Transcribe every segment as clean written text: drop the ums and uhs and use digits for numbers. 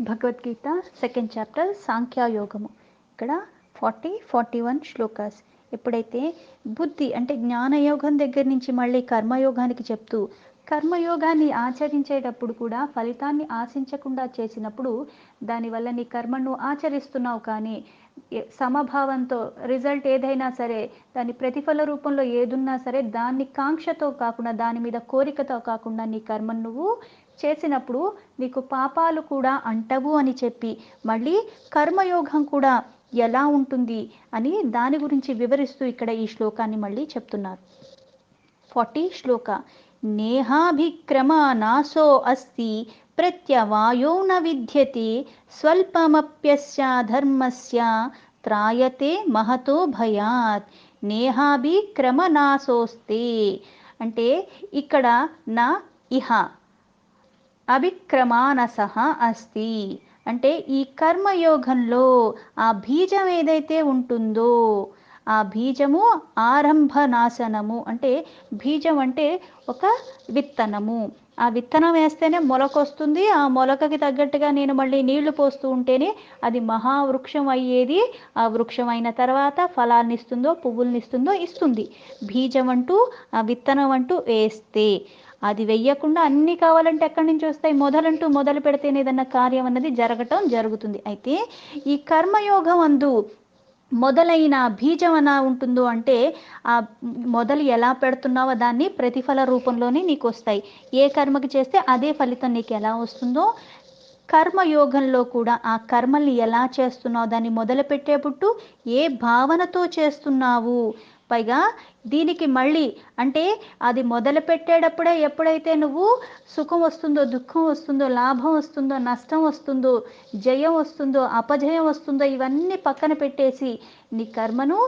Bhagavad Gita second chapter సాంఖ్యయోగము. ఇక్కడ 41 శ్లోకాస్. ఎప్పుడైతే బుద్ధి అంటే జ్ఞానయోగం దగ్గర నుంచి మళ్ళీ కర్మయోగానికి చెప్తూ, కర్మయోగాన్ని ఆచరించేటప్పుడు కూడా ఫలితాన్ని ఆశించకుండా చేసినప్పుడు దానివల్ల నీ కర్మను ఆచరిస్తున్నావు, కానీ సమభావంతో రిజల్ట్ ఏదైనా సరే దాని ప్రతిఫల రూపంలో ఏదున్నా సరే దాన్ని కాంక్షతో కాకుండా, దాని మీద కోరికతో కాకుండా నీ కర్మను నువ్వు చేసినప్పుడు నీకు పాపాలు కూడా అంటవు అని చెప్పి మళ్ళీ కర్మయోగం కూడా ఎలా ఉంటుంది అని దాని గురించి వివరిస్తూ ఇక్కడ ఈ శ్లోకాన్ని మళ్ళీ చెప్తున్నారు. 40 శ్లోక. నేహాభిక్రమ నాశో అస్తి ప్రత్యవాయో న విద్యతే స్వల్పమప్యస్య ధర్మస్య త్రాయతే మహతో భయాత్. నేహాభిక్రమ నాశోస్తే అంటే ఇక్కడ నా ఇహ అభిక్రమానసః అస్తి అంటే ఈ కర్మయోగంలో ఆ బీజం ఏదైతే ఉంటుందో ఆ బీజము ఆరంభ నాశనము. అంటే బీజం అంటే ఒక విత్తనము. ఆ విత్తనం వేస్తేనే మొలకొస్తుంది. ఆ మొలకకి తగ్గట్టుగా నేను మళ్ళీ నీళ్లు పోస్తూ ఉంటేనే అది మహావృక్షం అయ్యేది. ఆ వృక్షం అయిన తర్వాత ఫలాన్ని ఇస్తుందో, పువ్వుల్ని ఇస్తుందో ఇస్తుంది. బీజం అంటూ ఆ విత్తనం అంటూ వేస్తే అది వెయ్యకుండా అన్నీ కావాలంటే ఎక్కడి నుంచి వస్తాయి? మొదలంటూ మొదలు పెడితేనే ఏదన్నా కార్యం అన్నది జరుగుతుంది. అయితే ఈ కర్మయోగం అందు మొదలైన బీజం ఎలా ఉంటుందో అంటే ఆ మొదలు ఎలా పెడుతున్నావో దాన్ని ప్రతిఫల రూపంలోనే నీకు వస్తాయి. ఏ కర్మకి చేస్తే అదే ఫలితం నీకు ఎలా వస్తుందో కర్మయోగంలో కూడా ఆ కర్మల్ని ఎలా చేస్తున్నావు, దాన్ని మొదలుపెట్టేపుట్టు ఏ భావనతో చేస్తున్నావు, పైగా దీనికి మళ్ళీ అంటే అది మొదలు పెట్టేటప్పుడే ఎప్పుడైతే నువ్వు సుఖం వస్తుందో, దుఃఖం వస్తుందో, లాభం వస్తుందో, నష్టం వస్తుందో, జయం వస్తుందో, అపజయం వస్తుందో ఇవన్నీ పక్కన పెట్టేసి నీ కర్మను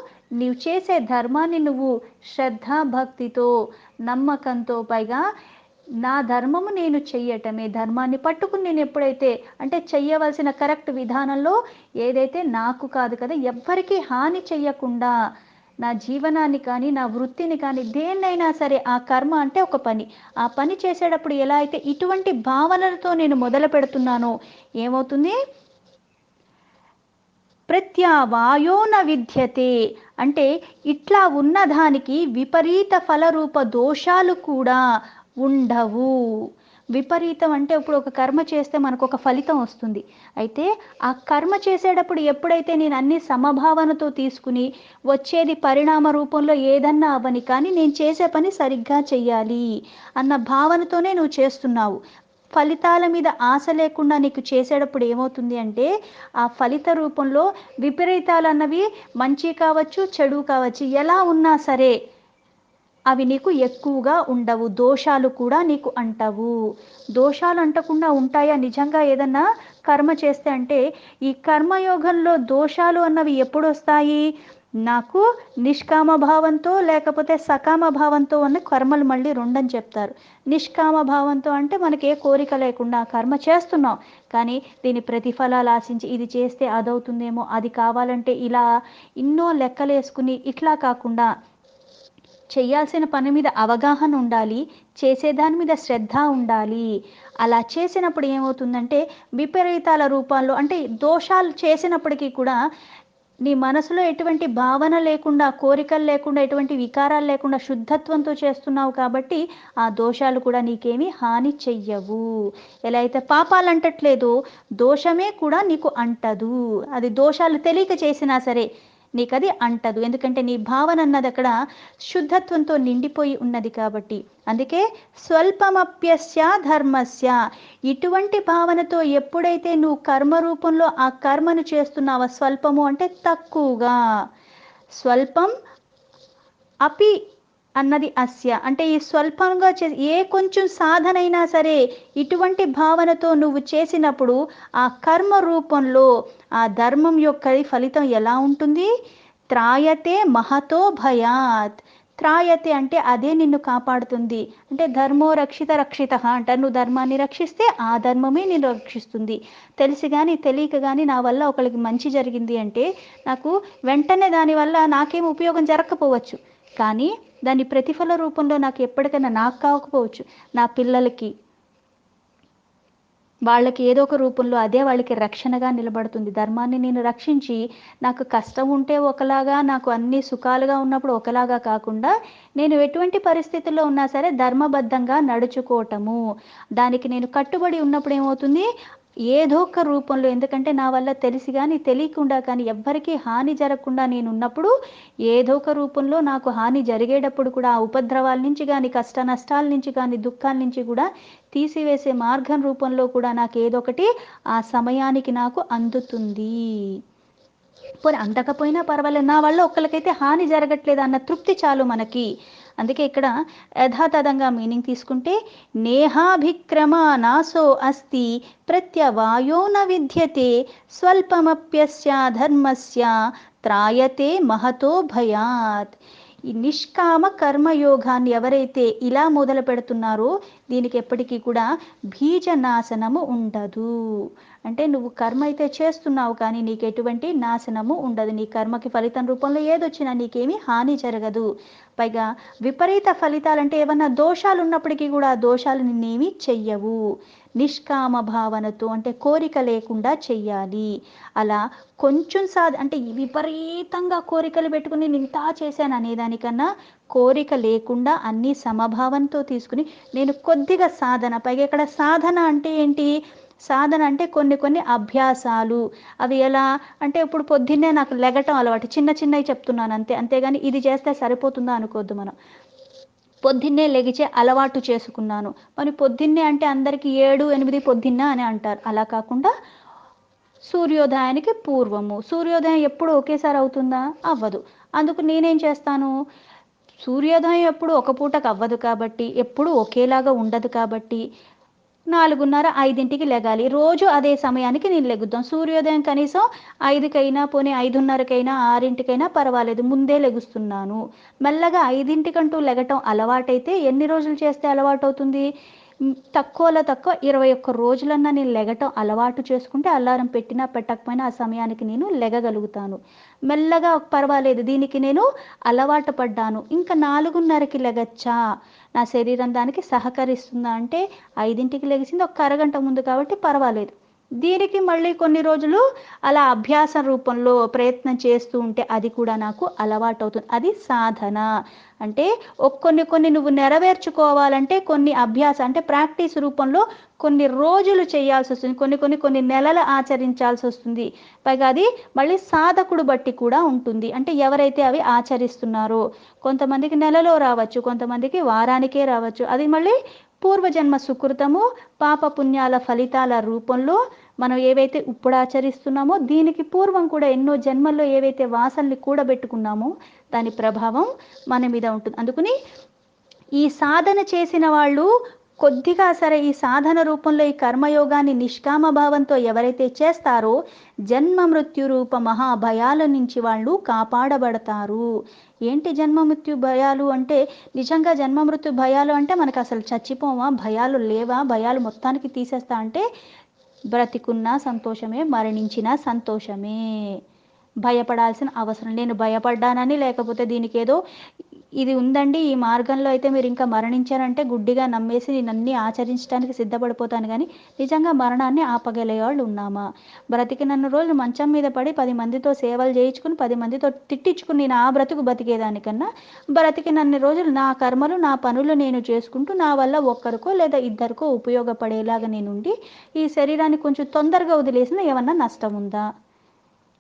నీవు చేసే ధర్మాన్ని నువ్వు శ్రద్ధాభక్తితో నమ్మకంతో, పైగా నా ధర్మము నేను చెయ్యటమే, ధర్మాన్ని పట్టుకుని నేను ఎప్పుడైతే అంటే చెయ్యవలసిన కరెక్ట్ విధానంలో ఏదైతే నాకు కాదు కదా ఎవ్వరికీ హాని చెయ్యకుండా నా జీవనాన్ని కానీ నా వృత్తిని కానీ దేన్నైనా సరే ఆ కర్మ అంటే ఒక పని, ఆ పని చేసేటప్పుడు ఎలా అయితే ఇటువంటి భావనలతో నేను మొదలు పెడుతున్నానో ఏమవుతుంది? ప్రత్యవాయో న విద్యతే అంటే ఇట్లా ఉన్నదానికి విపరీత ఫలరూప దోషాలు కూడా ఉండవు. విపరీతం అంటే ఇప్పుడు ఒక కర్మ చేస్తే మనకు ఒక ఫలితం వస్తుంది. అయితే ఆ కర్మ చేసేటప్పుడు ఎప్పుడైతే నేను అన్ని సమభావనతో తీసుకుని వచ్చేది పరిణామ రూపంలో ఏదన్నా అవని, కానీ నేను చేసే పని సరిగ్గా చెయ్యాలి అన్న భావనతోనే నువ్వు చేస్తున్నావు. ఫలితాల మీద ఆశ లేకుండా నీకు చేసేటప్పుడు ఏమవుతుంది అంటే ఆ ఫలిత రూపంలో విపరీతాలు అన్నవి మంచి కావచ్చు, చెడు కావచ్చు, ఎలా ఉన్నా సరే అవి నీకు ఎక్కువగా ఉండవు. దోషాలు కూడా నీకు అంటవు. దోషాలు అంటకుండా ఉంటాయా నిజంగా ఏదన్నా కర్మ చేస్తే? అంటే ఈ కర్మయోగంలో దోషాలు అన్నవి ఎప్పుడు వస్తాయి? నాకు నిష్కామ భావంతో లేకపోతే సకామ భావంతో ఉన్న కర్మలు మళ్ళీ రెండని చెప్తారు. నిష్కామ భావంతో అంటే మనకి ఏ కోరిక లేకుండా కర్మ చేస్తున్నాం, కానీ దీని ప్రతిఫలాలు ఆశించి ఇది చేస్తే అదవుతుందేమో, అది కావాలంటే ఇలా ఎన్నో లెక్కలేసుకుని ఇట్లా కాకుండా చేయాల్సిన పని మీద అవగాహన ఉండాలి, చేసేదాని మీద శ్రద్ధ ఉండాలి. అలా చేసినప్పుడు ఏమవుతుందంటే విపరీతాల రూపాల్లో అంటే దోషాలు చేసినప్పటికీ కూడా నీ మనసులో ఎటువంటి భావన లేకుండా, కోరికలు లేకుండా, ఎటువంటి వికారాలు లేకుండా శుద్ధత్వంతో చేస్తున్నావు కాబట్టి ఆ దోషాలు కూడా నీకేమీ హాని చెయ్యవు. ఎలా అయితే పాపాలు అంటట్లేదో దోషమే కూడా నీకు అంటదు. అది దోషాలు తెలియక చేసినా సరే నీకు అది అంటదు. ఎందుకంటే నీ భావన అన్నది అక్కడ శుద్ధత్వంతో నిండిపోయి ఉన్నది కాబట్టి. అందుకే స్వల్పమప్యస్య ధర్మస్య ఇటువంటి భావనతో ఎప్పుడైతే నువ్వు కర్మ రూపంలో ఆ కర్మను చేస్తున్నావో, స్వల్పము అంటే తక్కువగా, స్వల్పం అపి అన్నది అస్య అంటే ఈ స్వల్పంగా ఏ కొంచెం సాధనైనా సరే ఇటువంటి భావనతో నువ్వు చేసినప్పుడు ఆ కర్మ రూపంలో ఆ ధర్మం యొక్క ఫలితం ఎలా ఉంటుంది? త్రాయతే మహతో భయాత్. త్రాయతే అంటే అదే నిన్ను కాపాడుతుంది. అంటే ధర్మో రక్షిత అంటారు. నువ్వు ధర్మాన్ని రక్షిస్తే ఆ ధర్మమే నిన్ను రక్షిస్తుంది. తెలిసి కానీ తెలియక కానీ నా వల్ల ఒకరికి మంచి జరిగింది అంటే నాకు వెంటనే దానివల్ల నాకేం ఉపయోగం జరగకపోవచ్చు, కానీ దాని ప్రతిఫల రూపంలో నాకు ఎప్పటికైనా నాకు కాకపోవచ్చు, నా పిల్లలకి, వాళ్ళకి ఏదో ఒక రూపంలో అదే వాళ్ళకి రక్షణగా నిలబడుతుంది. ధర్మాన్ని నేను రక్షించి, నాకు కష్టం ఉంటే ఒకలాగా, నాకు అన్నీ సుఖాలుగా ఉన్నప్పుడు ఒకలాగా కాకుండా, నేను ఎటువంటి పరిస్థితుల్లో ఉన్నా సరే ధర్మబద్ధంగా నడుచుకోవటము. దానికి నేను కట్టుబడి ఉన్నప్పుడు ఏమవుతుంది, ఏదో ఒక రూపంలో, ఎందుకంటే నా వల్ల తెలిసి గాని, తెలియకుండా కానీ ఎవ్వరికీ హాని జరగకుండా నేనున్నప్పుడు, ఏదో ఒక రూపంలో నాకు హాని జరిగేటప్పుడు కూడా ఆ ఉపద్రవాల నుంచి గాని, కష్ట నష్టాల నుంచి గాని, దుఃఖాల నుంచి కూడా తీసివేసే మార్గం రూపంలో కూడా నాకేదొకటి ఆ సమయానికి నాకు అందుతుంది. పోనీ అందకపోయినా పర్వాలేదు, నా వల్ల ఒక్కళ్ళకైతే హాని జరగట్లేదు అన్న తృప్తి చాలు మనకి. అందుకే ఇక్కడ యథాతథంగా మీనింగ్ తీసుకుంటే, నేహాభిక్రమ నాశో అస్తి ప్రత్యవాయో న విద్యతే స్వల్పమప్యస్య ధర్మస్య త్రాయతే మహతో భయాత్. ఈ నిష్కామ కర్మయోగాన్ని ఎవరైతే ఇలా మొదలు పెడుతున్నారో దీనికి ఎప్పటికీ కూడా బీజనాశనము ఉండదు. అంటే నువ్వు కర్మ అయితే చేస్తున్నావు కానీ నీకు ఎటువంటి నాశనము ఉండదు. నీ కర్మకి ఫలితం రూపంలో ఏదొచ్చినా నీకేమీ హాని జరగదు. పైగా విపరీత ఫలితాలంటే ఏమన్నా దోషాలు ఉన్నప్పటికీ కూడా ఆ దోషాలు నిన్నేమీ చెయ్యవు. నిష్కామ భావనతో, అంటే కోరిక లేకుండా చెయ్యాలి. అలా కొంచెం అంటే విపరీతంగా కోరికలు పెట్టుకుని నేను ఇంత చేశాను అనేదానికన్నా, కోరిక లేకుండా అన్ని సమభావంతో తీసుకుని నేను కొద్దిగా సాధన, పైగా ఇక్కడ సాధన అంటే ఏంటి, సాధన అంటే కొన్ని అభ్యాసాలు. అవి ఎలా అంటే, ఇప్పుడు పొద్దున్నే నాకు లెగటం అలవాటు, చిన్న చిన్నవి చెప్తున్నాను అంతే, అంతేగాని ఇది చేస్తే సరిపోతుందా అనుకోవద్దు మనం. పొద్దున్నే లెగిచే అలవాటు చేసుకున్నాను. మరి పొద్దున్నే అంటే అందరికీ 7, 8 పొద్దున్న అని అంటారు. అలా కాకుండా సూర్యోదయానికి పూర్వము. సూర్యోదయం ఎప్పుడు ఒకేసారి అవుతుందా? అవ్వదు. అందుకు నేనేం చేస్తాను, సూర్యోదయం ఎప్పుడు ఒక పూటకు అవ్వదు కాబట్టి, ఎప్పుడు ఒకేలాగా ఉండదు కాబట్టి 4:30, 5కి లెగాలి. రోజు అదే సమయానికి నేను లెగుద్దాం. సూర్యోదయం కనీసం 5కైనా, పోనీ 5:30కైనా, 6కైనా పర్వాలేదు, ముందే లెగుస్తున్నాను. మెల్లగా 5కంటూ లెగటం అలవాటైతే ఎన్ని రోజులు చేస్తే అలవాటవుతుంది? తక్కువలో తక్కువ 21 రోజులన్నా నేను లెగటం అలవాటు చేసుకుంటే, అలారం పెట్టినా పెట్టకపోయినా ఆ సమయానికి నేను లెగగలుగుతాను. మెల్లగా పర్వాలేదు, దీనికి నేను అలవాటు పడ్డాను, ఇంకా 4:30కి లెగచ్చా, నా శరీరం దానికి సహకరిస్తుందా అంటే, 5కి లెగిసింది ఒక అరగంట ముందు కాబట్టి పర్వాలేదు. దీనికి మళ్ళీ కొన్ని రోజులు అలా అభ్యాస రూపంలో ప్రయత్నం చేస్తూ ఉంటే అది కూడా నాకు అలవాటవుతుంది. అది సాధన. అంటే కొన్ని నువ్వు నెరవేర్చుకోవాలంటే కొన్ని అభ్యాసం, అంటే ప్రాక్టీస్ రూపంలో కొన్ని రోజులు చేయాల్సి వస్తుంది, కొన్ని నెలలు ఆచరించాల్సి వస్తుంది. పైగా అది మళ్ళీ సాధకుడు బట్టి కూడా ఉంటుంది. అంటే ఎవరైతే అవి ఆచరిస్తున్నారో, కొంతమందికి నెలలో రావచ్చు, కొంతమందికి వారానికే రావచ్చు. అది మళ్ళీ పూర్వజన్మ సుకృతము, పాపపుణ్యాల ఫలితాల రూపంలో మనం ఏవైతే ఇప్పుడు ఆచరిస్తున్నామో, దీనికి పూర్వం కూడా ఎన్నో జన్మల్లో ఏవైతే వాసనలు కూడబెట్టుకున్నామో దాని ప్రభావం మన మీద ఉంటుంది. అందుకని ఈ సాధన చేసిన వాళ్ళు కొద్దిగా సరే ఈ సాధన రూపంలో ఈ కర్మయోగాన్ని నిష్కామ భావంతో ఎవరైతే చేస్తారో, జన్మ మృత్యు రూప మహాభయాల నుంచి వాళ్ళు కాపాడబడతారు. ఏంటి జన్మ మృత్యు భయాలు అంటే, నిజంగా జన్మ మృత్యు భయాలు అంటే మనకు అసలు చచ్చిపోవా, భయాలు లేవా, భయాలు మొత్తానికి తీసేస్తా అంటే, బ్రతికున్నా సంతోషమే, మరణించినా సంతోషమే. భయపడాల్సిన అవసరం, నేను భయపడ్డానని లేకపోతే దీనికి ఏదో ఇది ఉందండి, ఈ మార్గంలో అయితే మీరు ఇంకా మరణించారంటే గుడ్డిగా నమ్మేసి నేను అన్నీ ఆచరించడానికి సిద్ధపడిపోతాను, కానీ నిజంగా మరణాన్ని ఆపగలిగే వాళ్ళు ఉన్నామా? బ్రతికినన్ని రోజులు మంచం మీద పడి 10 మందితో సేవలు చేయించుకుని 10 మందితో తిట్టించుకుని నేను ఆ బ్రతుకు బతికేదానికన్నా, బ్రతికినన్ని రోజులు నా కర్మలు నా పనులు నేను చేసుకుంటూ నా వల్ల ఒక్కరికో లేదా ఇద్దరికో ఉపయోగపడేలాగా నేనుండి ఈ శరీరాన్ని కొంచెం తొందరగా వదిలేసిన ఏమన్నా నష్టం ఉందా?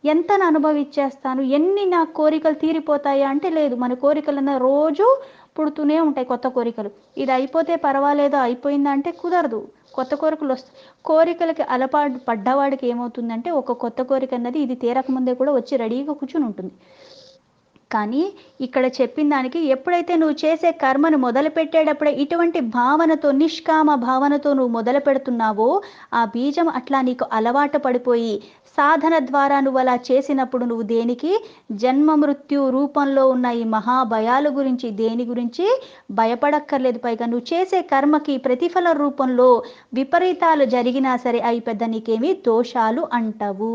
ఎంతను అనుభవించేస్తాను, ఎన్ని నా కోరికలు తీరిపోతాయా అంటే లేదు. మన కోరికలన్న రోజు పుడుతూనే ఉంటాయి కొత్త కోరికలు. ఇది అయిపోతే పర్వాలేదు, అయిపోయిందంటే కుదరదు, కొత్త కోరికలు వస్తాయి. కోరికలకి అలవాటు పడ్డవాడికి ఏమవుతుందంటే ఒక కొత్త కోరిక అన్నది ఇది తీరకముందే కూడా వచ్చి రెడీగా కూర్చుని ఉంటుంది. కానీ ఇక్కడ చెప్పిన దానికి, ఎప్పుడైతే నువ్వు చేసే కర్మను మొదలు పెట్టేటప్పుడే ఇటువంటి భావనతో, నిష్కామ భావనతో నువ్వు మొదలు పెడుతున్నావో, ఆ బీజం అట్లా నీకు అలవాటు పడిపోయి సాధన ద్వారా నువ్వు అలా చేసినప్పుడు నువ్వు దేనికి, జన్మ మృత్యు రూపంలో ఉన్న ఈ మహాభయాల గురించి దేని గురించి భయపడక్కర్లేదు. పైగా నువ్వు చేసే కర్మకి ప్రతిఫల రూపంలో విపరీతాలు జరిగినా సరే అవి పెద్ద నీకేమీ దోషాలు అంటవు.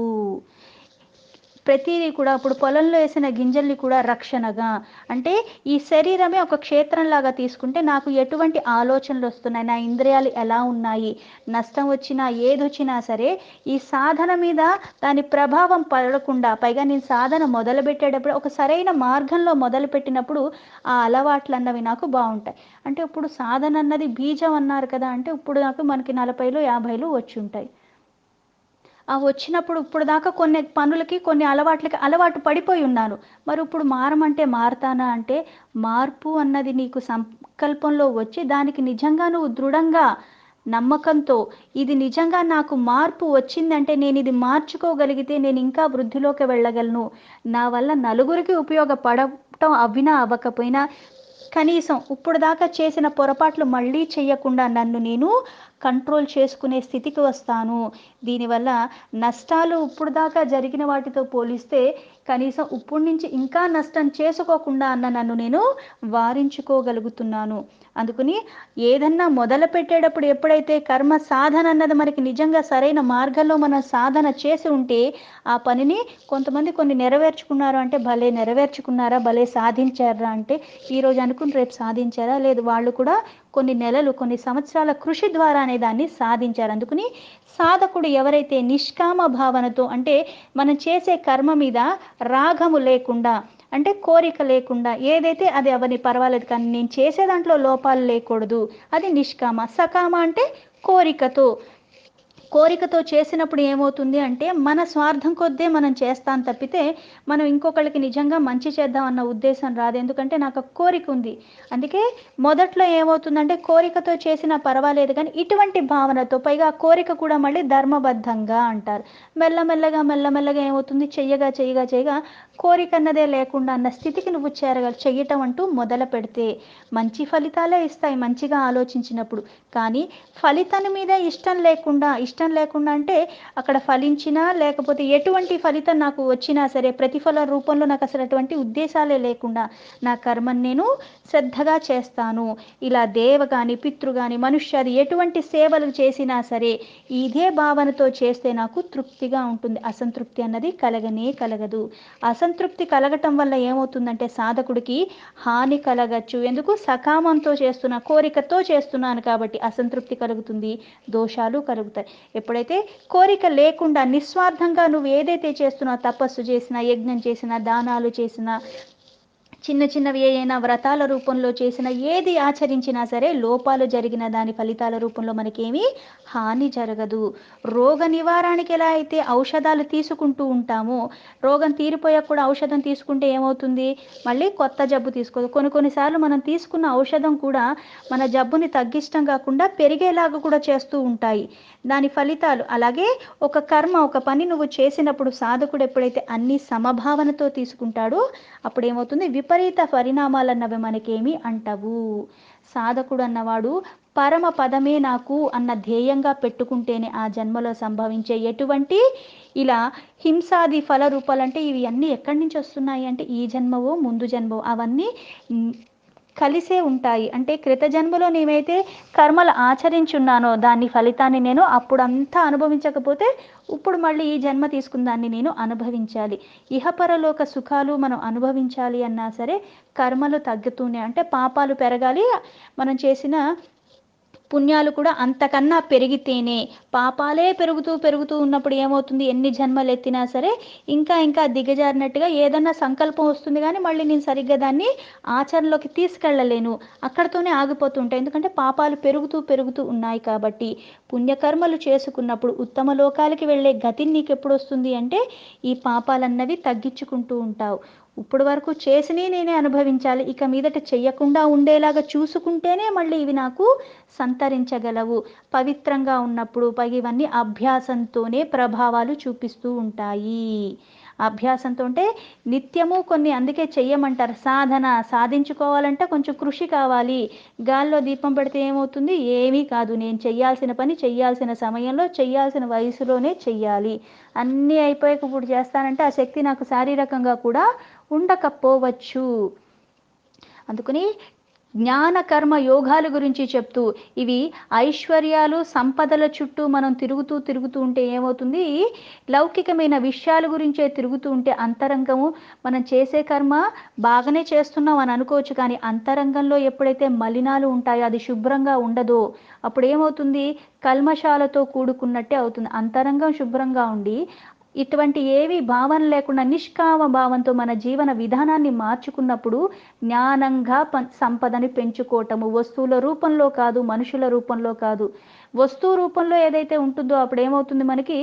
ప్రతిదీ కూడా ఇప్పుడు పొలంలో వేసిన గింజల్ని కూడా రక్షణగా, అంటే ఈ శరీరమే ఒక క్షేత్రంలాగా తీసుకుంటే నాకు ఎటువంటి ఆలోచనలు వస్తున్నాయి, నా ఇంద్రియాలు ఎలా ఉన్నాయి, నష్టం వచ్చినా ఏదొచ్చినా సరే ఈ సాధన మీద దాని ప్రభావం పడకుండా, పైగా నేను సాధన మొదలుపెట్టేటప్పుడు ఒక సరైన మార్గంలో మొదలుపెట్టినప్పుడు ఆ అలవాట్లు అన్నవి నాకు బాగుంటాయి. అంటే ఇప్పుడు సాధన అన్నది బీజం అన్నారు కదా, అంటే ఇప్పుడు నాకు మనకి 40లో 50లో వచ్చి ఉంటాయి. ఆ వచ్చినప్పుడు ఇప్పుడు దాకా కొన్ని పనులకి కొన్ని అలవాట్లకి అలవాటు పడిపోయి ఉన్నాను. మరి ఇప్పుడు మారమంటే మారతానా అంటే, మార్పు అన్నది నీకు సంకల్పంలో వచ్చి దానికి నిజంగా నువ్వు దృఢంగా నమ్మకంతో ఇది నిజంగా నాకు మార్పు వచ్చిందంటే నేను ఇది మార్చుకోగలిగితే నేను ఇంకా వృద్ధిలోకి వెళ్ళగలను, నా వల్ల నలుగురికి ఉపయోగపడటం అవ్వినా అవ్వకపోయినా కనీసం ఇప్పుడు దాకా చేసిన పొరపాట్లు మళ్ళీ చెయ్యకుండా నన్ను నేను కంట్రోల్ చేసుకునే స్థితికి వస్తాను. దీనివల్ల నష్టాలు ఇప్పుడు దాకా జరిగిన వాటితో పోలిస్తే కనీసం ఇప్పుడు నుంచి ఇంకా నష్టం చేసుకోకుండా అన్న నన్ను నేను వారించుకోగలుగుతున్నాను. అందుకని ఏదన్నా మొదలు పెట్టేటప్పుడు ఎప్పుడైతే కర్మ సాధన అన్నది మనకి నిజంగా సరైన మార్గంలో మనం సాధన చేసి ఉంటే ఆ పనిని కొంతమంది కొన్ని నెరవేర్చుకున్నారు అంటే భలే నెరవేర్చుకున్నారా, భలే సాధించారా అంటే ఈరోజు అనుకుని రేపు సాధించారా, లేదు వాళ్ళు కూడా కొన్ని నెలలు కొన్ని సంవత్సరాల కృషి ద్వారానే దాన్ని సాధించారు. అందుకని సాధకుడు ఎవరైతే నిష్కామ భావనతో, అంటే మనం చేసే కర్మ మీద రాగము లేకుండా, అంటే కోరిక లేకుండా, ఏదైతే అది అవని పర్వాలేదు కానీ నేను చేసే దాంట్లో లోపాలు లేకూడదు, అది నిష్కామ. సకామ అంటే కోరికతో చేసినప్పుడు ఏమవుతుంది అంటే మన స్వార్థం కొద్దే మనం చేస్తాం తప్పితే మనం ఇంకొకళ్ళకి నిజంగా మంచి చేద్దాం అన్న ఉద్దేశం రాదు. ఎందుకంటే నాకు కోరిక ఉంది. అందుకే మొదట్లో ఏమవుతుందంటే కోరికతో చేసినా పర్వాలేదు కానీ ఇటువంటి భావనతో, పైగా కోరిక కూడా మళ్ళీ ధర్మబద్ధంగా అంటారు. మెల్లమెల్లగా ఏమవుతుంది, చెయ్యగా కోరిక అన్నదే లేకుండా అన్న స్థితికి నువ్వు చెయ్యటం అంటూ మొదలు పెడితే మంచి ఫలితాలే ఇస్తాయి మంచిగా ఆలోచించినప్పుడు. కానీ ఫలితం మీద ఇష్టం లేకుండా అంటే అక్కడ ఫలించినా లేకపోతే ఎటువంటి ఫలితం నాకు వచ్చినా సరే ప్రతిఫల రూపంలో నాకు అసలు అటువంటి ఉద్దేశాలే లేకుండా నా కర్మను నేను శ్రద్ధగా చేస్తాను. ఇలా దేవ కానీ పితృ కానీ మనుష్యాది ఎటువంటి సేవలు చేసినా సరే ఇదే భావనతో చేస్తే నాకు తృప్తిగా ఉంటుంది. అసంతృప్తి అన్నది కలగదు. అసంతృప్తి కలగటం వల్ల ఏమవుతుందంటే సాధకుడికి హాని కలగచ్చు. ఎందుకు, సకామంతో చేస్తున్నా, కోరికతో చేస్తున్నాను కాబట్టి అసంతృప్తి కలుగుతుంది, దోషాలు కలుగుతాయి. ఎప్పుడైతే కోరిక లేకుండా నిస్వార్థంగా నువ్వు ఏదైతే చేస్తున్నావు, తపస్సు చేసినా, యజ్ఞం చేసినా, దానాలు చేసినా, చిన్నవి ఏదైనా వ్రతాల రూపంలో చేసిన ఏది ఆచరించినా సరే లోపాలు జరిగిన దాని ఫలితాల రూపంలో మనకేమీ హాని జరగదు. రోగ నివారణకి ఎలా అయితే ఔషధాలు తీసుకుంటూ ఉంటామో, రోగం తీరిపోయాక కూడా ఔషధం తీసుకుంటే ఏమవుతుంది, మళ్ళీ కొత్త జబ్బు తీసుకోదు. కొన్నిసార్లు మనం తీసుకున్న ఔషధం కూడా మన జబ్బుని తగ్గించడం కాకుండా పెరిగేలాగా కూడా చేస్తూ ఉంటాయి దాని ఫలితాలు. అలాగే ఒక కర్మ, ఒక పని నువ్వు చేసినప్పుడు సాధకుడు ఎప్పుడైతే అన్ని సమభావనతో తీసుకుంటాడో అప్పుడు ఏమవుతుంది, విపరీత పరిణామాలన్నవి మనకేమీ అంటవు. సాధకుడు అన్నవాడు పరమ పదమే నాకు అన్న ధ్యేయంగా పెట్టుకుంటేనే ఆ జన్మలో సంభవించే ఎటువంటి ఇలా హింసాది ఫల రూపాలంటే ఇవి అన్నీ ఎక్కడి నుంచి వస్తున్నాయి అంటే ఈ జన్మవో ముందు జన్మవో అవన్నీ కలిసే ఉంటాయి. అంటే కృత జన్మలో నేనైతే కర్మలు ఆచరించున్నానో దాని ఫలితాన్ని నేను అప్పుడంతా అనుభవించకపోతే ఇప్పుడు మళ్ళీ ఈ జన్మ తీసుకున్న దాన్ని నేను అనుభవించాలి. ఇహపరలోక సుఖాలు మనం అనుభవించాలి అన్నా సరే కర్మలు తగ్గుతూనే, అంటే పాపాలు పెరగాలి, మనం చేసిన పుణ్యాలు కూడా అంతకన్నా పెరిగితేనే. పాపాలే పెరుగుతూ ఉన్నప్పుడు ఏమవుతుంది, ఎన్ని జన్మలు ఎత్తినా సరే ఇంకా దిగజారినట్టుగా ఏదన్నా సంకల్పం వస్తుంది కానీ మళ్ళీ నేను సరిగ్గా దాన్ని ఆచరణలోకి తీసుకెళ్ళలేను, అక్కడతోనే ఆగిపోతుంటాయి. ఎందుకంటే పాపాలు పెరుగుతూ ఉన్నాయి కాబట్టి. పుణ్యకర్మలు చేసుకున్నప్పుడు ఉత్తమ లోకాలకి వెళ్ళే గతి నీకు ఎప్పుడు వస్తుంది అంటే ఈ పాపాలన్నవి తగ్గించుకుంటూ ఉంటావు. ఇప్పుడు వరకు చేసిని నేనే అనుభవించాలి, ఇక మీదట చెయ్యకుండా ఉండేలాగా చూసుకుంటేనే మళ్ళీ ఇవి నాకు సంతరించగలవు. పవిత్రంగా ఉన్నప్పుడు ఇవన్నీ అభ్యాసంతోనే ప్రభావాలు చూపిస్తూ ఉంటాయి. అభ్యాసంతో అంటే నిత్యము కొన్ని, అందుకే చెయ్యమంటారు. సాధించుకోవాలంటే కొంచెం కృషి కావాలి. గాల్లో దీపం పెడితే ఏమవుతుంది, ఏమీ కాదు. నేను చెయ్యాల్సిన పని చెయ్యాల్సిన సమయంలో చెయ్యాల్సిన వయసులోనే చెయ్యాలి. అన్నీ అయిపోయాక ఇప్పుడు చేస్తానంటే ఆ శక్తి నాకు శారీరకంగా కూడా ఉండకపోవచ్చు. అందుకని జ్ఞాన కర్మ యోగాల గురించి చెప్తూ ఇవి ఐశ్వర్యాలు సంపదల చుట్టూ మనం తిరుగుతూ ఉంటే ఏమవుతుంది, లౌకికమైన విషయాల గురించే తిరుగుతూ ఉంటే అంతరంగము మనం చేసే కర్మ బాగానే చేస్తున్నాం అని అనుకోవచ్చు, కానీ అంతరంగంలో ఎప్పుడైతే మలినాలు ఉంటాయో అది శుభ్రంగా ఉండదో అప్పుడు ఏమవుతుంది, కల్మషాలతో కూడుకున్నట్టే అవుతుంది. అంతరంగం శుభ్రంగా ఉండి ఇటువంటి ఏవి భావన లేకుండా నిష్కామ భావంతో మన జీవన విధానాన్ని మార్చుకున్నప్పుడు జ్ఞానంగా సంపదని పెంచుకోవటము, వస్తువుల రూపంలో కాదు, మనుషుల రూపంలో కాదు. వస్తువు రూపంలో ఏదైతే ఉంటుందో అప్పుడు ఏమవుతుంది, మనకి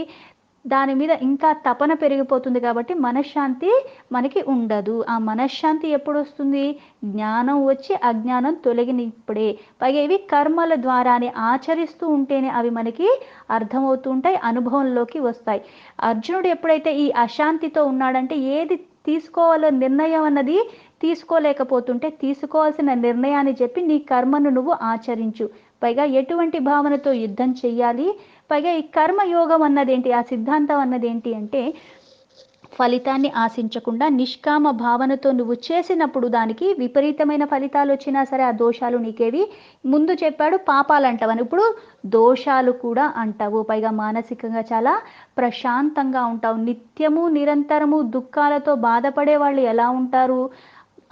దాని మీద ఇంకా తపన పెరిగిపోతుంది కాబట్టి మనశ్శాంతి మనకి ఉండదు. ఆ మనశ్శాంతి ఎప్పుడు వస్తుంది, జ్ఞానం వచ్చి అజ్ఞానం తొలగినప్పుడే. పైగా ఇవి కర్మల ద్వారానే ఆచరిస్తూ ఉంటేనే అవి మనకి అర్థమవుతూ ఉంటాయి, అనుభవంలోకి వస్తాయి. అర్జునుడు ఎప్పుడైతే ఈ అశాంతితో ఉన్నాడంటే ఏది తీసుకోవాలో నిర్ణయం అన్నది తీసుకోలేకపోతుంటే తీసుకోవాల్సిన నిర్ణయాన్ని చెప్పి నీ కర్మను నువ్వు ఆచరించు, పైగా ఎటువంటి భావనతో యుద్ధం చెయ్యాలి, పైగా ఈ కర్మయోగం అన్నదేంటి, ఆ సిద్ధాంతం అన్నదేంటి అంటే ఫలితాన్ని ఆశించకుండా నిష్కామ భావనతో నువ్వు చేసినప్పుడు దానికి విపరీతమైన ఫలితాలు వచ్చినా సరే ఆ దోషాలు నీకేవి, ముందు చెప్పాడు పాపాలు అంటావని, ఇప్పుడు దోషాలు కూడా అంటావు, పైగా మానసికంగా చాలా ప్రశాంతంగా ఉంటావు. నిత్యము నిరంతరము దుఃఖాలతో బాధపడే వాళ్ళు ఎలా ఉంటారు,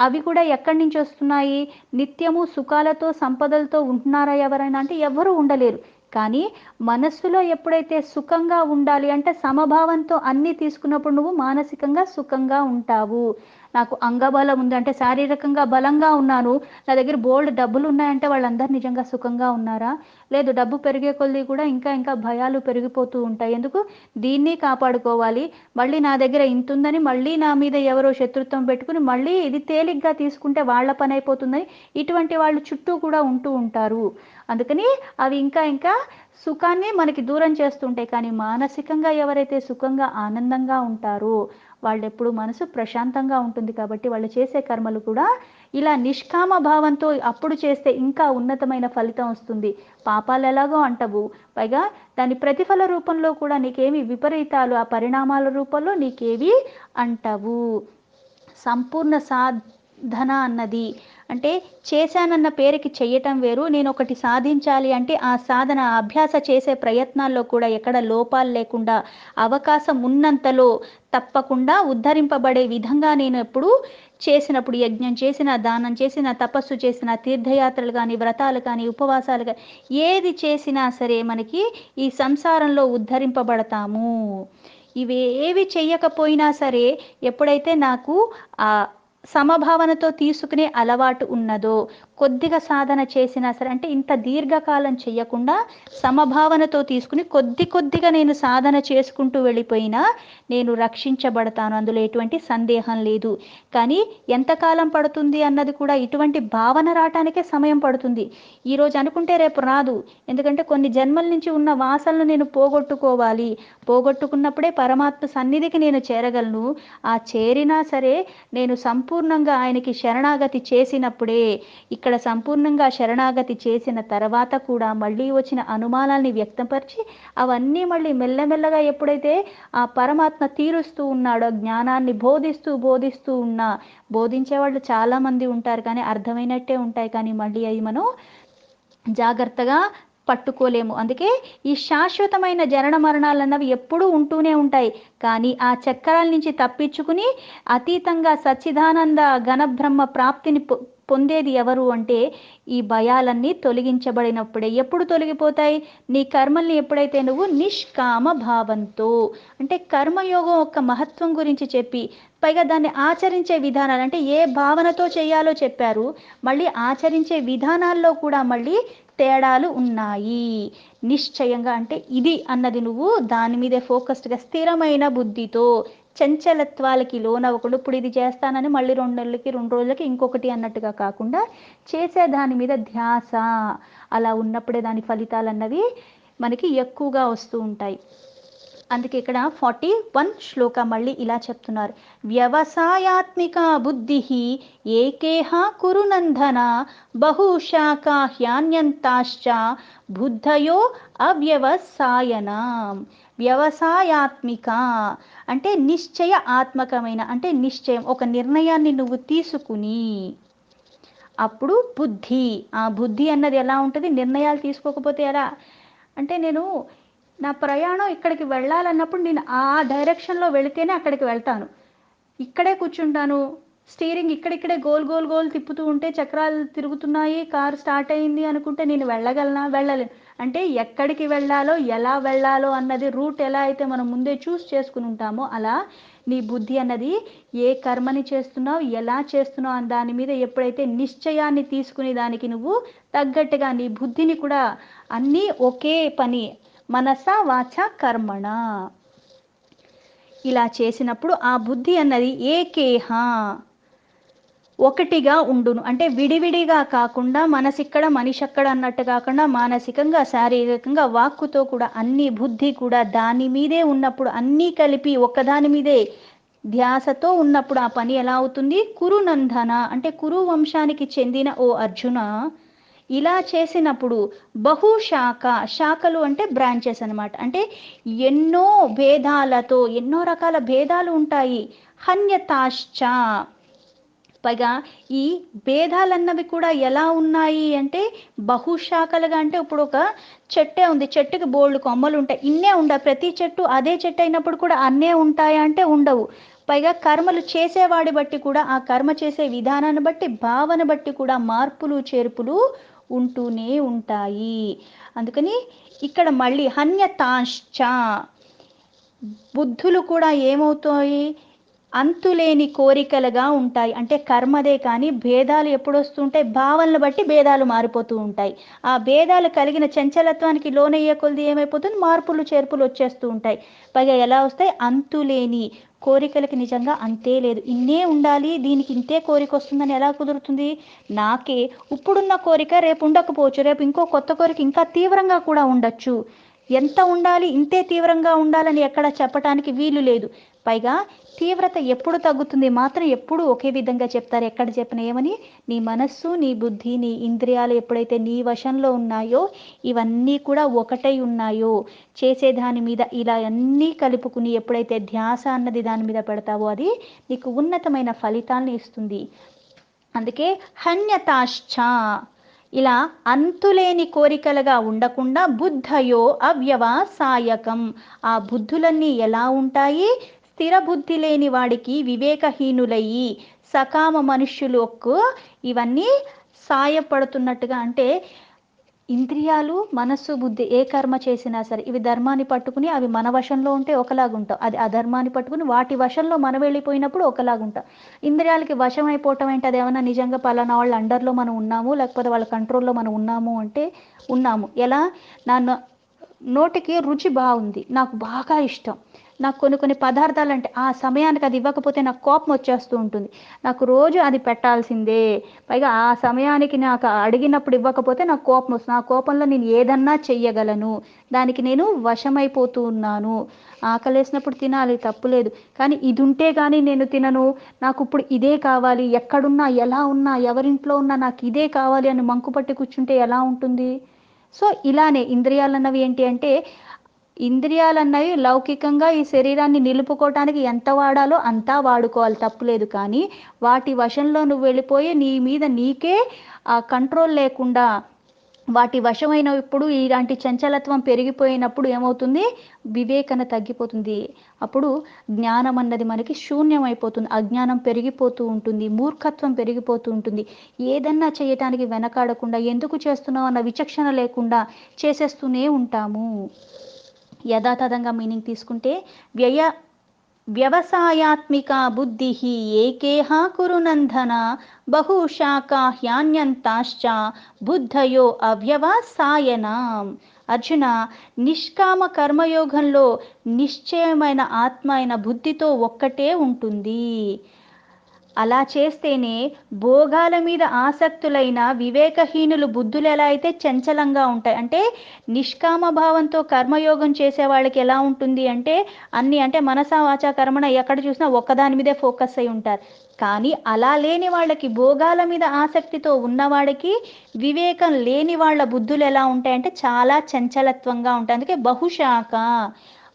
అవి కూడా ఎక్కడి నుంచి వస్తున్నాయి, నిత్యము సుఖాలతో సంపదలతో ఉంటున్నారా ఎవరైనా అంటే ఎవరు ఉండలేరు. కానీ మనస్సులో ఎప్పుడైతే సుఖంగా ఉండాలి అంటే సమభావంతో అన్నీ తీసుకున్నప్పుడు నువ్వు మానసికంగా సుఖంగా ఉంటావు. నాకు అంగబలం ఉంది అంటే శారీరకంగా బలంగా ఉన్నాను, నా దగ్గర బోల్డ్ డబ్బులు ఉన్నాయంటే వాళ్ళందరూ నిజంగా సుఖంగా ఉన్నారా, లేదు. డబ్బు పెరిగే కొద్దీ కూడా ఇంకా భయాలు పెరిగిపోతూ ఉంటాయి. ఎందుకు, దీన్ని కాపాడుకోవాలి, మళ్ళీ నా దగ్గర ఇంత ఉందని మళ్ళీ నా మీద ఎవరో శత్రుత్వం పెట్టుకుని మళ్ళీ ఇది తేలిగ్గా తీసుకుంటే వాళ్ళ పని అయిపోతుందని ఇటువంటి వాళ్ళు చుట్టూ కూడా ఉంటూ ఉంటారు. అందుకని అవి ఇంకా సుఖాన్ని మనకి దూరం చేస్తుంటాయి. కానీ మానసికంగా ఎవరైతే సుఖంగా ఆనందంగా ఉంటారో వాళ్ళెప్పుడు మనసు ప్రశాంతంగా ఉంటుంది. కాబట్టి వాళ్ళు చేసే కర్మలు కూడా ఇలా నిష్కామ భావంతో అప్పుడు చేస్తే ఇంకా ఉన్నతమైన ఫలితం వస్తుంది. పాపాలు ఎలాగో అంటవు, పైగా దాని ప్రతిఫల రూపంలో కూడా నీకేమి విపరీతాలు ఆ పరిణామాల రూపంలో నీకేవి అంటవు. సంపూర్ణ సాధన అన్నది అంటే చేశానన్న పేరుకి చెయ్యటం వేరు, నేను ఒకటి సాధించాలి అంటే ఆ సాధన అభ్యాస చేసే ప్రయత్నాల్లో కూడా ఎక్కడ లోపాలు లేకుండా అవకాశం ఉన్నంతలో తప్పకుండా ఉద్ధరింపబడే విధంగా నేను ఎప్పుడు చేసినప్పుడు, యజ్ఞం చేసిన, దానం చేసిన, తపస్సు చేసిన, తీర్థయాత్రలు కానీ వ్రతాలు కానీ ఉపవాసాలు కానీ ఏది చేసినా సరే మనకి ఈ సంసారంలో ఉద్ధరింపబడతాము. ఇవేవి చెయ్యకపోయినా సరే ఎప్పుడైతే నాకు ఆ సమభావనతో తీసుకునే అలవాటు ఉన్నదో, కొద్దిగా సాధన చేసినా సరే అంటే ఇంత దీర్ఘకాలం చెయ్యకుండా సమభావనతో తీసుకుని కొద్దిగా నేను సాధన చేసుకుంటూ వెళ్ళిపోయినా నేను రక్షించబడతాను, అందులో ఎటువంటి సందేహం లేదు. కానీ ఎంతకాలం పడుతుంది అన్నది కూడా ఇటువంటి భావన రావటానికే సమయం పడుతుంది. ఈరోజు అనుకుంటే రేపు రాదు, ఎందుకంటే కొన్ని జన్మల నుంచి ఉన్న వాసనలు నేను పోగొట్టుకోవాలి, పోగొట్టుకున్నప్పుడే పరమాత్మ సన్నిధికి నేను చేరగలను. ఆ చేరినా సరే నేను సంపూర్ణంగా ఆయనకి శరణాగతి చేసినప్పుడే, ఇక్కడ సంపూర్ణంగా శరణాగతి చేసిన తర్వాత కూడా మళ్ళీ వచ్చిన అనుమానాల్ని వ్యక్తపరిచి అవన్నీ మళ్ళీ మెల్లమెల్లగా ఎప్పుడైతే ఆ పరమాత్మ తీరుస్తూ ఉన్నాడో, జ్ఞానాన్ని బోధిస్తూ ఉన్నా, బోధించేవాళ్ళు చాలామంది ఉంటారు కానీ అర్థమైనట్టే ఉంటాయి, కానీ మళ్ళీ అవి మనం జాగ్రత్తగా పట్టుకోలేము. అందుకే ఈ శాశ్వతమైన జనన మరణాలు అన్నవి ఎప్పుడూ ఉంటూనే ఉంటాయి. కానీ ఆ చక్రాల నుంచి తప్పించుకుని అతీతంగా సచ్చిదానంద ఘనబ్రహ్మ ప్రాప్తిని పొందేది ఎవరు అంటే ఈ భయాలన్నీ తొలగించబడినప్పుడే. ఎప్పుడు తొలగిపోతాయి, నీ కర్మల్ని ఎప్పుడైతే నువ్వు నిష్కామ భావంతో, అంటే కర్మయోగం యొక్క మహత్వం గురించి చెప్పి పైగా దాన్ని ఆచరించే విధానాలు అంటే ఏ భావనతో చేయాలో చెప్పారు, మళ్ళీ ఆచరించే విధానాల్లో కూడా మళ్ళీ తేడాలు ఉన్నాయి. నిశ్చయంగా అంటే ఇది అన్నది నువ్వు దాని మీదే ఫోకస్డ్గా స్థిరమైన బుద్ధితో చంచలత్వాలకి లోనవ్వకుండా ఇప్పుడు ఇది చేస్తానని మళ్ళీ 2 నెలలకి 2 రోజులకి ఇంకొకటి అన్నట్టుగా కాకుండా చేసే దాని మీద ధ్యాస, అలా ఉన్నప్పుడే దాని ఫలితాలు అన్నవి మనకి ఎక్కువగా వస్తూ ఉంటాయి. అందుకే ఇక్కడ 41 శ్లోక మళ్ళీ ఇలా చెప్తున్నారు, వ్యవసాయాత్మిక బుద్ధి ఏకేహ కురునందన బహుశాఖా హ్యాన్యంతాశ్చ బుద్ధయో అవ్యవసాయన. వ్యవసాయాత్మిక అంటే నిశ్చయ ఆత్మకమైన, అంటే నిశ్చయం, ఒక నిర్ణయాన్ని నువ్వు తీసుకుని అప్పుడు బుద్ధి. ఆ బుద్ధి అన్నది ఎలా ఉంటుంది? నిర్ణయాలు తీసుకోకపోతే ఎలా? అంటే నేను నా ప్రయాణం ఇక్కడికి వెళ్ళాలన్నప్పుడు నేను ఆ డైరెక్షన్‌లో వెళితేనే అక్కడికి వెళ్తాను. ఇక్కడే కూర్చుంటాను. స్టీరింగ్ ఇక్కడిక్కడే గోల్ గోల్ గోల్ తిప్పుతూ ఉంటే చక్రాలు తిరుగుతున్నాయి, కారు స్టార్ట్ అయింది అనుకుంటే నేను వెళ్ళగలనా? వెళ్ళలేను. అంటే ఎక్కడికి వెళ్ళాలో, ఎలా వెళ్ళాలో అన్నది రూట్ ఎలా అయితే మనం ముందే చేసుకుని ఉంటామో అలా నీ బుద్ధి అన్నది ఏ కర్మని చేస్తున్నావు, ఎలా చేస్తున్నావు అని దాని మీద ఎప్పుడైతే నిశ్చయాన్ని తీసుకుని దానికి నువ్వు తగ్గట్టుగా నీ బుద్ధిని కూడా అన్నీ ఒకే పని మనస వాచ కర్మణ ఇలా చేసినప్పుడు ఆ బుద్ధి అన్నది ఏకేహ ఒకటిగా ఉండును. అంటే విడివిడిగా కాకుండా మనసిక్కడ మనిషక్కడ అన్నట్టు కాకుండా మానసికంగా, శారీరకంగా, వాక్కుతో కూడా అన్ని బుద్ధి కూడా దాని మీదే ఉన్నప్పుడు అన్నీ కలిపి ఒక్కదాని మీదే ధ్యాసతో ఉన్నప్పుడు ఆ పని ఎలా అవుతుంది? కురునందన అంటే కురు వంశానికి చెందిన ఓ అర్జున ఇలా చేసినప్పుడు బహుశాఖ, శాఖలు అంటే బ్రాంచెస్ అనమాట. అంటే ఎన్నో భేదాలతో ఎన్నో రకాల భేదాలు ఉంటాయి. హన్యతాశ్చ పైగా ఈ భేదాలన్నవి కూడా ఎలా ఉన్నాయి అంటే బహుశాఖలుగా అంటే ఇప్పుడు ఒక చెట్టే ఉంది, చెట్టుకి బోల్డ్ కొమ్మలు ఉంటాయి, ఇన్నే ఉండవు. ప్రతి చెట్టు అదే చెట్టు అయినప్పుడు కూడా అన్నే ఉంటాయా అంటే ఉండవు. పైగా కర్మలు చేసేవాడి బట్టి కూడా ఆ కర్మ చేసే విధానాన్ని బట్టి భావన బట్టి కూడా మార్పులు చేర్పులు ఉంటూనే ఉంటాయి. అందుకని ఇక్కడ మళ్ళీ హన్యతాశ్చ బుద్ధులు కూడా ఏమవుతాయి? అంతులేని కోరికలుగా ఉంటాయి. అంటే కర్మదే కానీ భేదాలు ఎప్పుడొస్తుంటాయి? భావనలు బట్టి భేదాలు మారిపోతూ ఉంటాయి. ఆ భేదాలు కలిగిన చంచలత్వానికి లోనయ్యే కొలది ఏమైపోతుంది? మార్పులు చేర్పులు వచ్చేస్తూ ఉంటాయి. పైగా ఎలా వస్తాయి? అంతులేని కోరికలకి నిజంగా అంతే లేదు. ఇన్నే ఉండాలి, దీనికి ఇంతే కోరిక వస్తుందని ఎలా కుదురుతుంది? నాకే ఇప్పుడున్న కోరిక రేపు ఉండకపోవచ్చు, రేపు ఇంకో కొత్త కోరిక ఇంకా తీవ్రంగా కూడా ఉండొచ్చు. ఎంత ఉండాలి, ఇంతే తీవ్రంగా ఉండాలని ఎక్కడ చెప్పటానికి వీలు లేదు. పైగా తీవ్రత ఎప్పుడు తగ్గుతుంది మాత్రం ఎప్పుడు ఒకే విధంగా చెప్తారు. ఎక్కడ చెప్పిన ఏమని? నీ మనస్సు, నీ బుద్ధి, నీ ఇంద్రియాలు ఎప్పుడైతే నీ వశంలో ఉన్నాయో, ఇవన్నీ కూడా ఒకటై ఉన్నాయో, చేసేదాని మీద ఇలా అన్నీ కలుపుకుని ఎప్పుడైతే ధ్యాస అన్నది దాని మీద పెడతావో అది నీకు ఉన్నతమైన ఫలితాలను ఇస్తుంది. అందుకే హన్యతాశ్చ ఇలా అంతులేని కోరికలుగా ఉండకుండా బుద్ధయో అవ్యవసాయకం ఆ బుద్ధులన్నీ ఎలా ఉంటాయి? స్థిర బుద్ధి లేని వాడికి వివేకహీనులయ్యి సకామ మనుష్యులకు ఇవన్నీ సాయపడుతున్నట్టుగా. అంటే ఇంద్రియాలు, మనస్సు, బుద్ధి ఏ కర్మ చేసినా సరే ఇవి ధర్మాన్ని పట్టుకుని అవి మన వశంలో ఉంటే ఒకలాగుంటాం, అది అధర్మాన్ని పట్టుకుని వాటి వశంలో మనం వెళ్ళిపోయినప్పుడు ఒకలాగుంటాం. ఇంద్రియాలకి వశం అయిపోవటం ఏంటి? అది ఏమన్నా నిజంగా పలానా వాళ్ళ అండర్లో మనం ఉన్నాము, లేకపోతే వాళ్ళ కంట్రోల్లో మనం ఉన్నాము అంటే ఉన్నాము. ఎలా? నా నోటికి రుచి బాగుంది, నాకు బాగా ఇష్టం, నాకు కొన్ని కొన్ని పదార్థాలు అంటే ఆ సమయానికి అది ఇవ్వకపోతే నాకు కోపం వచ్చేస్తూ ఉంటుంది, నాకు రోజు అది పెట్టాల్సిందే, పైగా ఆ సమయానికి నాకు అడిగినప్పుడు ఇవ్వకపోతే నాకు కోపం వస్తుంది, ఆ కోపంలో నేను ఏదన్నా చెయ్యగలను, దానికి నేను వశమైపోతూ ఉన్నాను. ఆకలేసినప్పుడు తినాలి, తప్పులేదు, కానీ ఇది ఉంటే కానీ నేను తినను, నాకు ఇప్పుడు ఇదే కావాలి, ఎక్కడున్నా ఎలా ఉన్నా ఎవరింట్లో ఉన్నా నాకు ఇదే కావాలి అని మంకుపట్టి కూర్చుంటే ఎలా ఉంటుంది? సో ఇలానే ఇంద్రియాలన్నవి ఏంటి అంటే ఇంద్రియాలన్నవి లౌకికంగా ఈ శరీరాన్ని నిలుపుకోవటానికి ఎంత వాడాలో అంతా వాడుకోవాలి, తప్పులేదు. కానీ వాటి వశంలో నువ్వు వెళ్ళిపోయి నీ మీద నీకే ఆ కంట్రోల్ లేకుండా వాటి వశమైనప్పుడు ఇలాంటి చంచలత్వం పెరిగిపోయినప్పుడు ఏమవుతుంది? వివేకన తగ్గిపోతుంది. అప్పుడు జ్ఞానం అన్నది మనకి శూన్యమైపోతుంది, అజ్ఞానం పెరిగిపోతూ ఉంటుంది, మూర్ఖత్వం పెరిగిపోతూ ఉంటుంది. ఏదన్నా చేయటానికి వెనకాడకుండా ఎందుకు చేస్తున్నావు అన్న విచక్షణ లేకుండా చేసేస్తూనే ఉంటాము. యథాతథంగా మీనింగ్ తీసుకుంటే వ్యవసాయాత్మిక బుద్ధి ఏకేహ కురునందన బహుశాఖా హ్యాన్యంతాశ్చ బుద్ధయో అవ్యవసాయనం. అర్జున, నిష్కామ కర్మయోగంలో నిశ్చయమైన ఆత్మ అయిన బుద్ధితో ఒక్కటే ఉంటుంది. అలా చేస్తేనే భోగాల మీద ఆసక్తులైన వివేకహీనులు బుద్ధులు ఎలా అయితే చంచలంగా ఉంటాయి. అంటే నిష్కామ భావంతో కర్మయోగం చేసే వాళ్ళకి ఎలా ఉంటుంది అంటే అన్ని అంటే మనసా వాచా కర్మణ ఎక్కడ చూసినా ఒక్కదాని మీదే ఫోకస్ అయి ఉంటారు. కానీ అలా లేని వాళ్ళకి, భోగాల మీద ఆసక్తితో ఉన్నవాడికి, వివేకం లేని వాళ్ళ బుద్ధులు ఎలా ఉంటాయంటే చాలా చంచలత్వంగా ఉంటాయి. అందుకే బహుశాఖ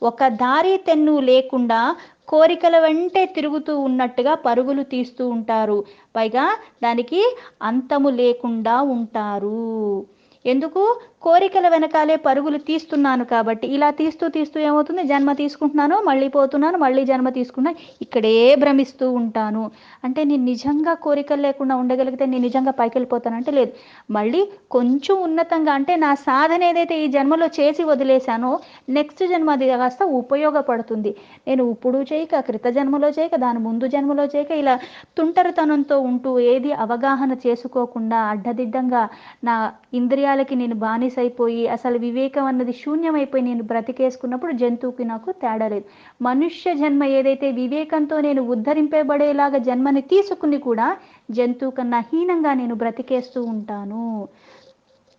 ఒక దారి తెన్ను లేకుండా కోరికల వెంటే తిరుగుతూ ఉన్నట్టుగా పరుగులు తీస్తూ ఉంటారు. పైగా దానికి అంతము లేకుండా ఉంటారు. ఎందుకు? కోరికల వెనకాలే పరుగులు తీస్తున్నాను కాబట్టి. ఇలా తీస్తూ తీస్తూ ఏమవుతుంది? జన్మ తీసుకుంటున్నాను, మళ్ళీ పోతున్నాను, మళ్ళీ జన్మ తీసుకుంటున్నాను. ఇక్కడే భ్రమిస్తూ ఉంటాను. అంటే నేను నిజంగా కోరికలు లేకుండా ఉండగలిగితే నేను నిజంగా పైకెళ్ళిపోతానంటే లేదు. మళ్ళీ కొంచెం ఉన్నతంగా అంటే నా సాధన ఏదైతే ఈ జన్మలో చేసి వదిలేశానో నెక్స్ట్ జన్మ అది కాస్త ఉపయోగపడుతుంది. నేను ఇప్పుడు చేయక, క్రిత జన్మలో చేయక, దాని ముందు జన్మలో చేయక ఇలా తుంటరితనంతో ఉంటూ ఏది అవగాహన చేసుకోకుండా అడ్డదిడ్డంగా నా ఇంద్రియాలకి నేను బానిసైపోయి అసలు వివేకం అన్నది శూన్యమైపోయి నేను బ్రతికేసుకున్నప్పుడు జంతువుకి నాకు తేడా లేదు. మనుష్య జన్మ ఏదైతే వివేకంతో నేను ఉద్ధరింపబడేలాగా జన్మని తీసుకుని కూడా జంతువు కన్నా హీనంగా నేను బ్రతికేస్తూ ఉంటాను.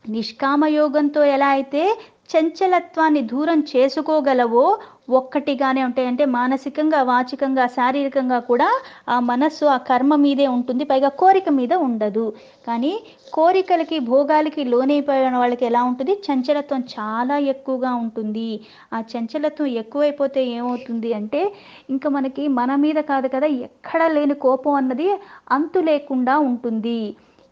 నిష్కామయోగంతో ఎలా అయితే చంచలత్వాన్ని దూరం చేసుకోగలవో ఒక్కటిగానే ఉంటాయి. అంటే మానసికంగా, వాచికంగా, శారీరకంగా కూడా ఆ మనస్సు ఆ కర్మ మీదే ఉంటుంది. పైగా కోరిక మీద ఉండదు. కానీ కోరికలకి, భోగాలకి లోనైపోయిన వాళ్ళకి ఎలా ఉంటుంది? చంచలత్వం చాలా ఎక్కువగా ఉంటుంది. ఆ చంచలత్వం ఎక్కువైపోతే ఏమవుతుంది అంటే ఇంకా మనకి మన మీద కాదు కదా, ఎక్కడా లేని కోపం అన్నది అంతు లేకుండా ఉంటుంది.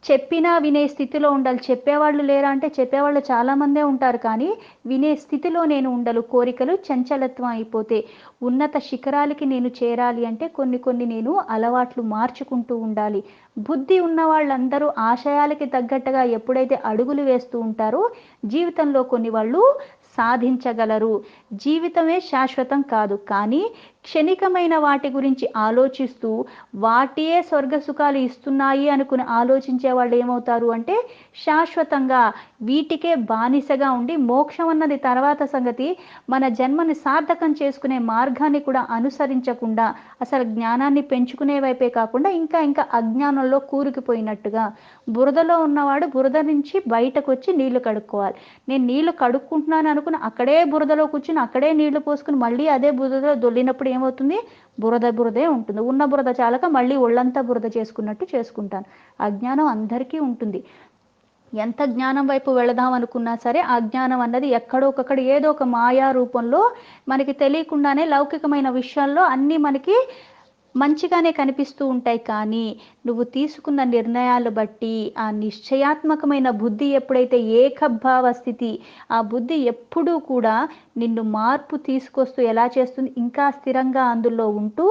చెప్పినా వినే స్థితిలో ఉండాలి. చెప్పేవాళ్ళు లేరా అంటే చెప్పేవాళ్ళు చాలామందే ఉంటారు. కానీ వినే స్థితిలో నేను ఉండలు. కోరికలు చంచలత్వం అయిపోతే ఉన్నత శిఖరాలకి నేను చేరాలి అంటే కొన్ని నేను అలవాట్లు మార్చుకుంటూ ఉండాలి. బుద్ధి ఉన్న వాళ్ళందరూ ఆశయాలకి తగ్గట్టుగా ఎప్పుడైతే అడుగులు వేస్తూ ఉంటారో జీవితంలో కొన్ని వాళ్ళు సాధించగలరు. జీవితమే శాశ్వతం కాదు. కానీ క్షణికమైన వాటి గురించి ఆలోచిస్తూ వాటియే స్వర్గ సుఖాలు ఇస్తున్నాయి అనుకుని ఆలోచించే వాళ్ళు ఏమవుతారు అంటే శాశ్వతంగా వీటికే బానిసగా ఉండి మోక్షం అన్నది తర్వాత సంగతి, మన జన్మని సార్థకం చేసుకునే మార్గాన్ని కూడా అనుసరించకుండా అసలు జ్ఞానాన్ని పెంచుకునే వైపే కాకుండా ఇంకా ఇంకా అజ్ఞానంలో కూరుకుపోయినట్టుగా. బురదలో ఉన్నవాడు బురద నుంచి బయటకు వచ్చి నీళ్లు కడుక్కోవాలి. నేను నీళ్లు కడుక్కుంటున్నాను అనుకుని అక్కడే బురదలో కూర్చుని అక్కడే నీళ్లు పోసుకుని మళ్ళీ అదే బురదలో దొల్లినప్పుడు ఏమవుతుంది? బురదే ఉంటుంది. ఉన్న బురద చాలక మళ్ళీ ఒళ్ళంతా బురద చేసుకున్నట్టు చేసుకుంటాను. అజ్ఞానం అందరికీ ఉంటుంది. ఎంత జ్ఞానం వైపు వెళదాం అనుకున్నా సరే ఆ జ్ఞానం అన్నది ఎక్కడో ఒకక్కడ ఏదో ఒక మాయా రూపంలో మనకి తెలియకుండానే లౌకికమైన విషయాల్లో అన్నీ మనకి మంచిగానే కనిపిస్తూ ఉంటాయి. కానీ నువ్వు తీసుకున్న నిర్ణయాలు బట్టి ఆ నిశ్చయాత్మకమైన బుద్ధి ఎప్పుడైతే ఏకభావ స్థితి, ఆ బుద్ధి ఎప్పుడూ కూడా నిన్ను మార్పు తీసుకొస్తూ ఎలా చేస్తుంది? ఇంకా స్థిరంగా అందులో ఉంటూ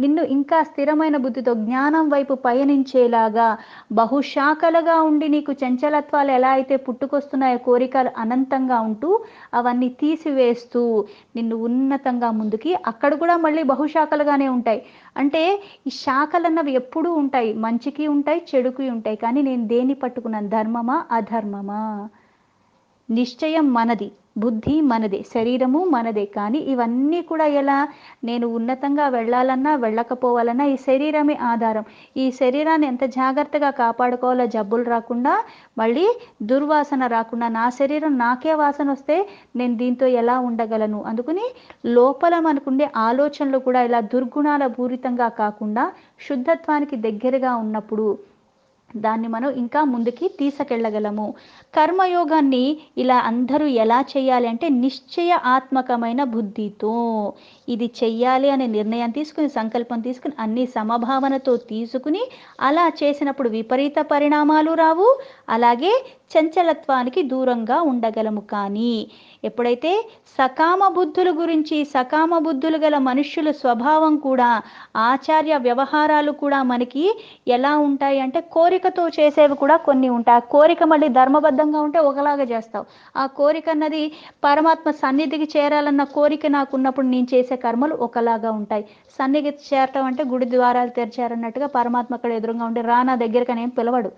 నిన్ను ఇంకా స్థిరమైన బుద్ధితో జ్ఞానం వైపు పయనించేలాగా బహుశాఖలుగా ఉండి నీకు చంచలత్వాలు ఎలా అయితే పుట్టుకొస్తున్నాయో కోరికలు అనంతంగా ఉంటూ అవన్నీ తీసివేస్తూ నిన్ను ఉన్నతంగా ముందుకి అక్కడ కూడా మళ్ళీ బహుశాఖలుగానే ఉంటాయి. అంటే ఈ శాఖలు అన్నవి ఎప్పుడూ ఉంటాయి. మంచికి ఉంటాయి, చెడుకి ఉంటాయి. కానీ నేను దేన్ని పట్టుకున్నాను? ధర్మమా, అధర్మమా? నిశ్చయం మనది, బుద్ధి మనదే, శరీరము మనదే. కానీ ఇవన్నీ కూడా ఎలా? నేను ఉన్నతంగా వెళ్ళాలన్నా వెళ్ళకపోవాలన్నా ఈ శరీరమే ఆధారం. ఈ శరీరాన్ని ఎంత జాగ్రత్తగా కాపాడుకోవాలో జబ్బులు రాకుండా, మళ్ళీ దుర్వాసన రాకుండా. నా శరీరం నాకే వాసన వస్తే నేను దీంతో ఎలా ఉండగలను? అందుకని లోపల మనకుండే ఆలోచనలు కూడా ఇలా దుర్గుణాల పూరితంగా కాకుండా శుద్ధత్వానికి దగ్గరగా ఉన్నప్పుడు దాన్ని మనం ఇంకా ముందుకి తీసుకెళ్ళగలము. కర్మయోగాన్ని ఇలా అందరూ ఎలా చేయాలి అంటే నిశ్చయ ఆత్మకమైన బుద్ధితో ఇది చెయ్యాలి అనే నిర్ణయం తీసుకుని, సంకల్పం తీసుకుని, అన్ని సమభావనతో తీసుకుని అలా చేసినప్పుడు విపరీత పరిణామాలు రావు. అలాగే చంచలత్వానికి దూరంగా ఉండగలము. కానీ ఎప్పుడైతే సకామ బుద్ధుల గురించి, సకామ బుద్ధులు గల మనుష్యుల స్వభావం కూడా, ఆచార్య వ్యవహారాలు కూడా మనకి ఎలా ఉంటాయి అంటే కోరికతో చేసేవి కూడా కొన్ని ఉంటాయి. ఆ కోరిక మళ్ళీ ధర్మబద్ధంగా ఉంటే ఒకలాగా చేస్తావు. ఆ కోరిక అన్నది పరమాత్మ సన్నిధికి చేరాలన్న కోరిక నాకు ఉన్నప్పుడు నేను చేసే కర్మలు ఒకలాగా ఉంటాయి. సన్నిధికి చేరటం అంటే గుడి ద్వారాలు తెరిచారన్నట్టుగా పరమాత్మ అక్కడ ఎదురుగా ఉండి రా నా దగ్గరకనేం పిలవడు.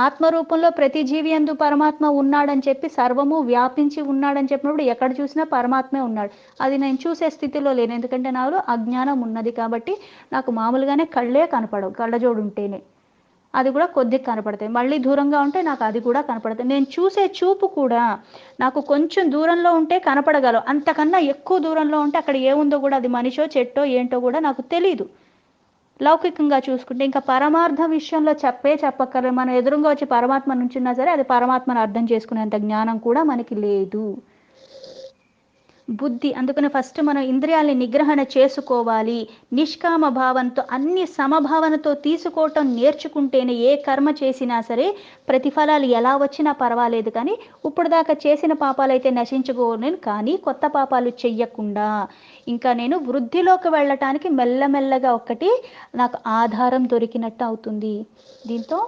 ఆత్మరూపంలో ప్రతి జీవి యందు పరమాత్మ ఉన్నాడని చెప్పి సర్వము వ్యాపించి ఉన్నాడని చెప్పినప్పుడు ఎక్కడ చూసినా పరమాత్మే ఉన్నాడు. అది నేను చూసే స్థితిలో లేను. ఎందుకంటే నాలో అజ్ఞానం ఉన్నది కాబట్టి నాకు మామూలుగానే కళ్ళే కనపడవు. కళ్ళజోడు ఉంటేనే అది కూడా కొద్దిగా కనపడతాయి. మళ్ళీ దూరంగా ఉంటే నాకు అది కూడా కనపడతాయి. నేను చూసే చూపు కూడా నాకు కొంచెం దూరంలో ఉంటే కనపడగలవు. అంతకన్నా ఎక్కువ దూరంలో ఉంటే అక్కడ ఏముందో కూడా, అది మనిషో చెట్టో ఏంటో కూడా నాకు తెలీదు. లౌకికంగా చూసుకుంటే ఇంకా పరమార్థ విషయంలో చెప్పక్కర్లేదు. మనం ఎదురుగా వచ్చి పరమాత్మ నుంచున్నా సరే అది పరమాత్మను అర్థం చేసుకునేంత జ్ఞానం కూడా మనకి లేదు. బుద్ధి. అందుకని ఫస్ట్ మనం ఇంద్రియాల్ని నిగ్రహణ చేసుకోవాలి. నిష్కామ భావంతో అన్ని సమభావనతో తీసుకోవటం నేర్చుకుంటేనే ఏ కర్మ చేసినా సరే ప్రతిఫలాలు ఎలా వచ్చినా పర్వాలేదు, కానీ ఇప్పుడు దాకా చేసిన పాపాలైతే నశించుకోలేను, కానీ కొత్త పాపాలు చెయ్యకుండా ఇంకా నేను వృద్ధిలోకి వెళ్ళటానికి మెల్లమెల్లగా ఒకటి నాకు ఆధారం దొరికినట్టు అవుతుంది. దీంతో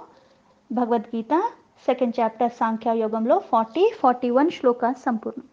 భగవద్గీత సెకండ్ చాప్టర్ సాంఖ్యయోగంలో 40, 41 శ్లోకాలు సంపూర్ణం.